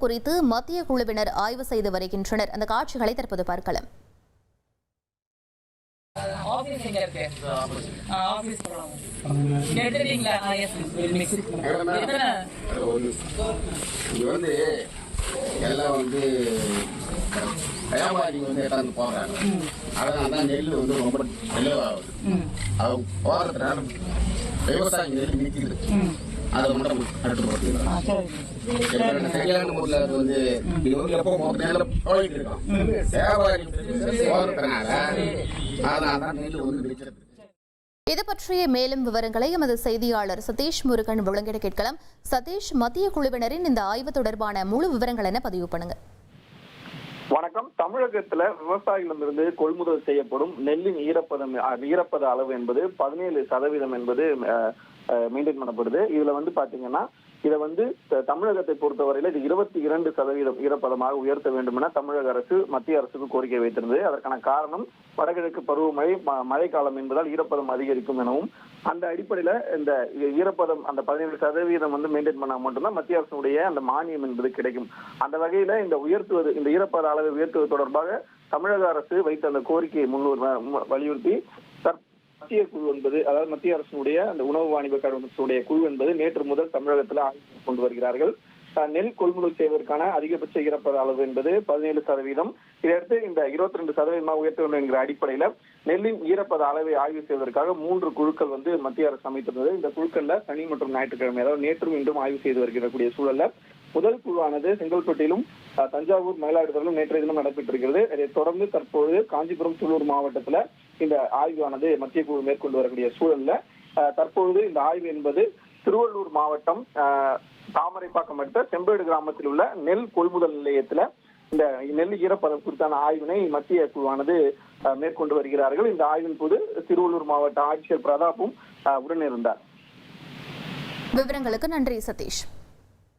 குறித்து மத்திய குழுவினர் ஆய்வு செய்து வருகின்றனர். அந்த காட்சிகளை தற்போது பார்க்கலாம். இது பற்றிய மேலும் விவரங்களை எமது செய்தியாளர் சதீஷ் முருகன் வழங்கிட கேட்கலாம். சதீஷ், மத்திய குழுவினரின் இந்த ஆய்வு தொடர்பான முழு விவரங்கள் என்ன பதிவு பண்ணுங்க. வணக்கம். தமிழகத்துல விவசாயிகளிடமிருந்து கொள்முதல் செய்யப்படும் நெல்லின் ஈரப்பத அளவு என்பது 17% என்பது மெயின்டைன் பண்ணப்படுது. இதுல பாத்தீங்கன்னா இதை தமிழகத்தை பொறுத்தவரையில இது 22% ஈரப்பதமாக உயர்த்த வேண்டும் என தமிழக அரசு மத்திய அரசுக்கு கோரிக்கை வைத்திருந்தது. அதற்கான காரணம் வடகிழக்கு பருவமழை மழைக்காலம் என்பதால் ஈரப்பதம் அதிகரிக்கும் எனவும், அந்த அடிப்படையில இந்த ஈரப்பதம் அந்த 17% மெயின்டைன் பண்ணா மட்டும்தான் மத்திய அரசுடைய அந்த மானியம் என்பது கிடைக்கும். அந்த வகையில இந்த ஈரப்பத அளவை உயர்த்துவது தொடர்பாக தமிழக அரசு வைத்த அந்த கோரிக்கையை வலியுறுத்தி மத்திய குழு என்பது, அதாவது மத்திய அரசுடைய அந்த உணவு வாணிப கழகத்துடைய குழு என்பது நேற்று முதல் தமிழகத்தில் ஆய்வு கொண்டு வருகிறார்கள். நெல் கொள்முதல் செய்வதற்கான அதிகபட்ச ஈரப்பத அளவு என்பது 17%. இதையடுத்து இந்த 22% உயர்த்த வேண்டும் என்கிற அடிப்படையில நெல்லின் ஈரப்பத அளவை ஆய்வு செய்வதற்காக 3 குழுக்கள் மத்திய அரசு அமைத்திருந்தது. இந்த குழுக்கள்ல சனி மற்றும் ஞாயிற்றுக்கிழமை, அதாவது நேற்றும் இன்றும் ஆய்வு செய்து வருகிறக்கூடிய சூழல்ல முதல் குழுவானது செங்கல்பட்டிலும் தஞ்சாவூர், மயிலாடுதுறையிலும் நேற்றைய தினம் நடைபெற்றிருக்கிறது. இதைத் தொடர்ந்து தற்போது காஞ்சிபுரம், சூலூர் மாவட்டத்துல இந்த ஆய்வானது மத்திய குழு மேற்கொண்டு வரக்கூடிய சூழல்ல தற்போது இந்த ஆய்வு என்பது திருவள்ளூர் மாவட்டம் தாமரைப்பாக்கம் அடுத்த செம்பேடு கிராமத்தில் உள்ள நெல் கொள்முதல் நிலையத்துல இந்த நெல் ஈரப்பதம் குறித்தான ஆய்வினை மத்திய குழுவானது மேற்கொண்டு வருகிறார்கள். இந்த ஆய்வின் போது திருவள்ளூர் மாவட்ட ஆட்சியர் பிரதாப்பும் உடனிருந்தார். விவரங்களுக்கு நன்றி சதீஷ்.